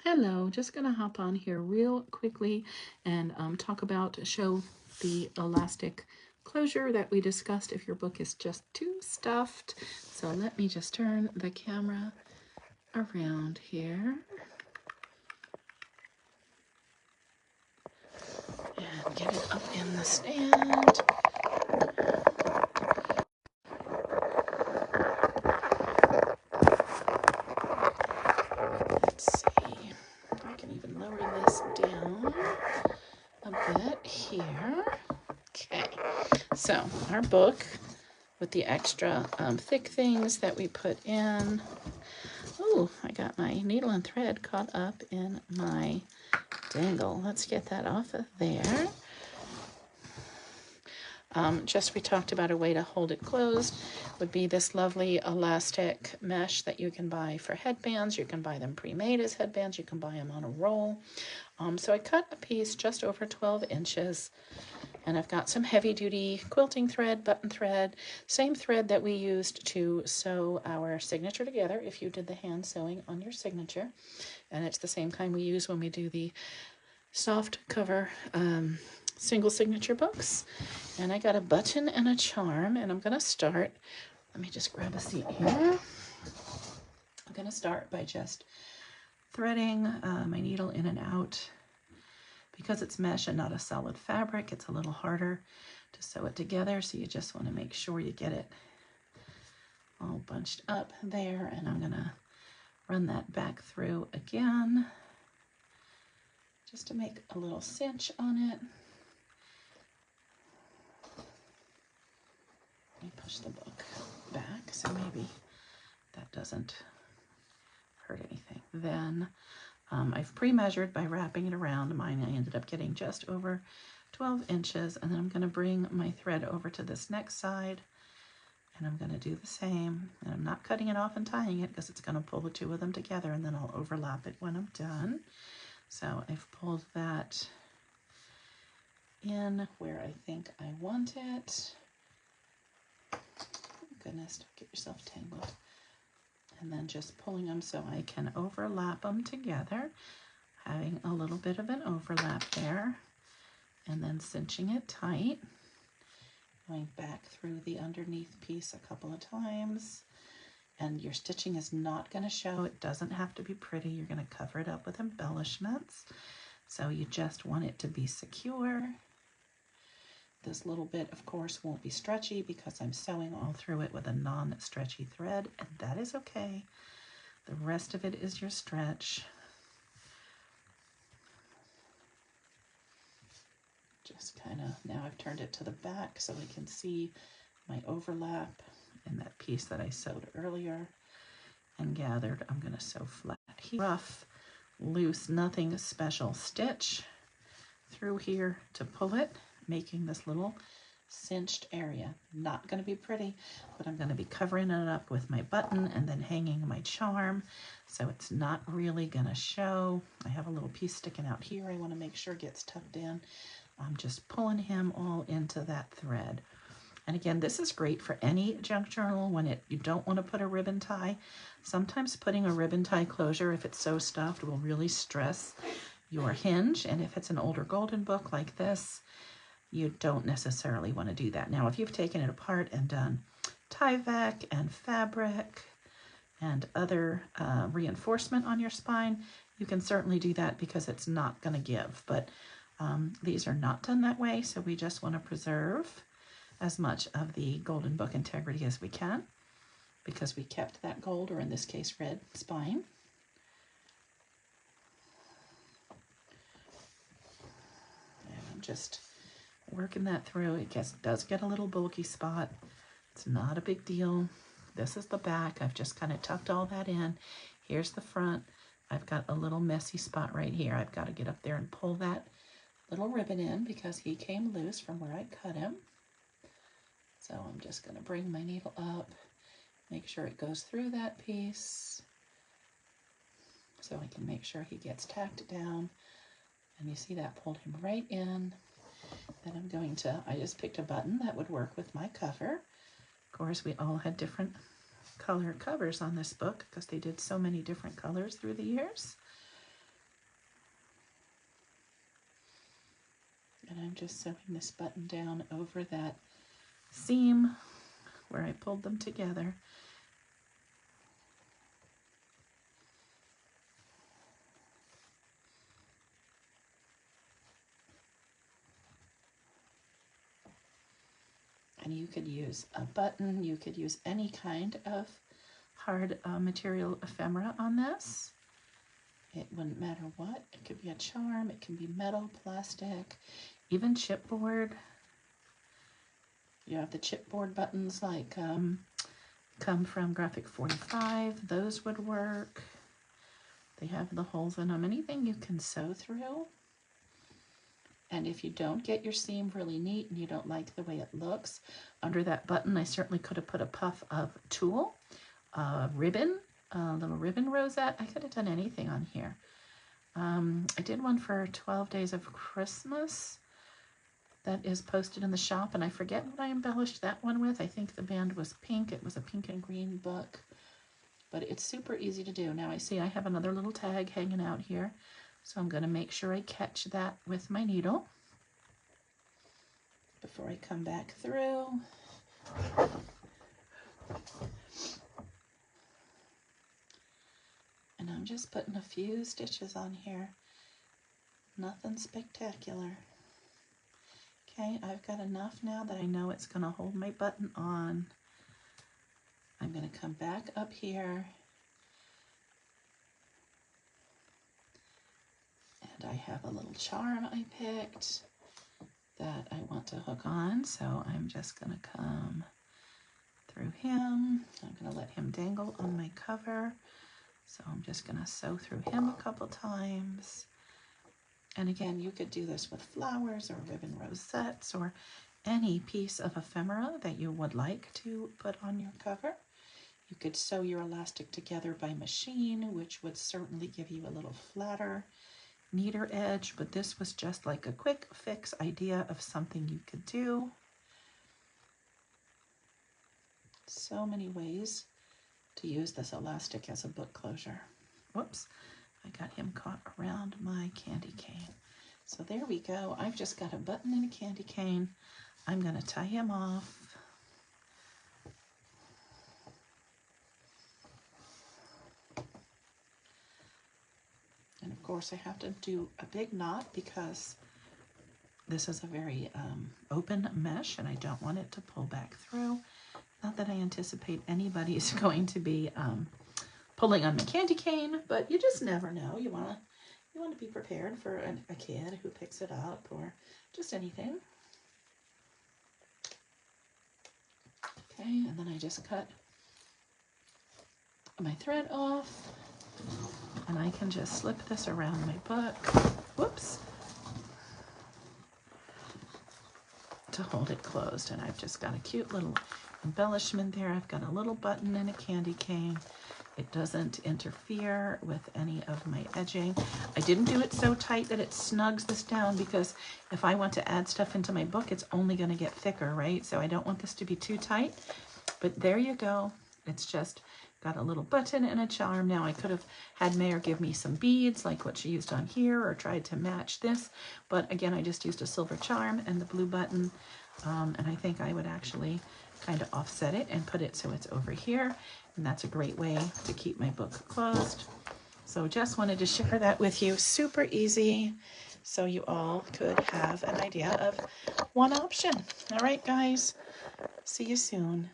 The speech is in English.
Hello, just gonna hop on here real quickly and show the elastic closure that we discussed if your book is just too stuffed. So let me just turn the camera around here and get it up in the stand. Let's see, I can even lower this down a bit here. Okay, so our book with the extra thick things that we put in. Oh, I got my needle and thread caught up in my dangle. Let's get that off of there. We talked about a way to hold it closed would be this lovely elastic mesh that you can buy for headbands. You can buy them pre-made as headbands. You can buy them on a roll. So I cut a piece just over 12 inches. And I've got some heavy duty quilting thread, button thread, same thread that we used to sew our signature together if you did the hand sewing on your signature. And it's the same kind we use when we do the soft cover single signature books. And I got a button and a charm, and I'm gonna start, let me just grab a seat here. I'm gonna start by just threading my needle in and out. Because it's mesh and not a solid fabric, it's a little harder to sew it together, so you just want to make sure you get it all bunched up there. And I'm gonna run that back through again just to make a little cinch on it. Let me push the book back so maybe that doesn't hurt anything. Then I've pre-measured by wrapping it around. Mine I ended up getting just over 12 inches, and then I'm going to bring my thread over to this next side, and I'm going to do the same. And I'm not cutting it off and tying it because it's going to pull the two of them together, and then I'll overlap it when I'm done. So I've pulled that in where I think I want it. Oh, goodness, don't get yourself tangled. And then just pulling them so I can overlap them together, having a little bit of an overlap there, and then cinching it tight, going back through the underneath piece a couple of times. And your stitching is not going to show. It doesn't have to be pretty. You're going to cover it up with embellishments. So you just want it to be secure. This little bit, of course, won't be stretchy because I'm sewing all through it with a non-stretchy thread, and that is okay. The rest of it is your stretch. Just kind of, now I've turned it to the back so I can see my overlap in that piece that I sewed earlier and gathered. I'm going to sew flat here. Rough, loose, nothing special stitch through here to pull it, making this little cinched area. Not going to be pretty, but I'm going to be covering it up with my button and then hanging my charm, so it's not really going to show. I have a little piece sticking out here I want to make sure gets tucked in. I'm just pulling him all into that thread. And again, this is great for any junk journal when you don't want to put a ribbon tie. Sometimes putting a ribbon tie closure, if it's so stuffed, will really stress your hinge. And if it's an older golden book like this, you don't necessarily want to do that. Now, if you've taken it apart and done Tyvek and fabric and other reinforcement on your spine, you can certainly do that because it's not going to give. But these are not done that way, so we just want to preserve as much of the golden book integrity as we can because we kept that gold, or in this case red, spine. And I'm just working that through. It does get a little bulky spot. It's not a big deal. This is the back. I've just kind of tucked all that in. Here's the front. I've got a little messy spot right here. I've got to get up there and pull that little ribbon in because he came loose from where I cut him. So I'm just going to bring my needle up, make sure it goes through that piece so I can make sure he gets tacked down. And you see that pulled him right in. Then I'm going to, I just picked a button that would work with my cover. Of course, we all had different color covers on this book because they did so many different colors through the years. And I'm just sewing this button down over that seam where I pulled them together. And you could use a button, you could use any kind of hard material ephemera on this. It wouldn't matter what. It could be a charm, it can be metal, plastic, even chipboard. You have the chipboard buttons like come from Graphic 45. Those would work. They have the holes in them. Anything you can sew through. And if you don't get your seam really neat and you don't like the way it looks, under that button I certainly could have put a puff of tulle, ribbon, a little ribbon rosette. I could have done anything on here. I did one for 12 Days of Christmas that is posted in the shop, and I forget what I embellished that one with. I think the band was pink. It was a pink and green book, but it's super easy to do. Now I see I have another little tag hanging out here, so I'm going to make sure I catch that with my needle before I come back through. And I'm just putting a few stitches on here. Nothing spectacular. Okay, I've got enough now that I know it's going to hold my button on. I'm going to come back up here. And I have a little charm I picked that I want to hook on. So I'm just going to come through him. I'm going to let him dangle on my cover. So I'm just going to sew through him a couple times. And again, you could do this with flowers or ribbon rosettes or any piece of ephemera that you would like to put on your cover. You could sew your elastic together by machine, which would certainly give you a little flatter, neater edge, but this was just like a quick fix idea of something you could do. So many ways to use this elastic as a book closure. Whoops. I got him caught around my candy cane. So there we go. I've just got a button and a candy cane. I'm going to tie him off. And of course I have to do a big knot because this is a very open mesh and I don't want it to pull back through. Not that I anticipate anybody's going to be pulling on my candy cane, but you just never know. You want to be prepared for a kid who picks it up or just anything. Okay, and then I just cut my thread off, and I can just slip this around my book. Whoops. To hold it closed, and I've just got a cute little embellishment there. I've got a little button and a candy cane. It doesn't interfere with any of my edging. I didn't do it so tight that it snugs this down because if I want to add stuff into my book, it's only going to get thicker, right? So I don't want this to be too tight. But there you go. It's just got a little button and a charm. Now I could have had Mayor give me some beads like what she used on here or tried to match this. But again, I just used a silver charm and the blue button. And I think I would actually kind of offset it and put it so it's over here. And that's a great way to keep my book closed. So just wanted to share that with you. Super easy. So you all could have an idea of one option. All right, guys. See you soon.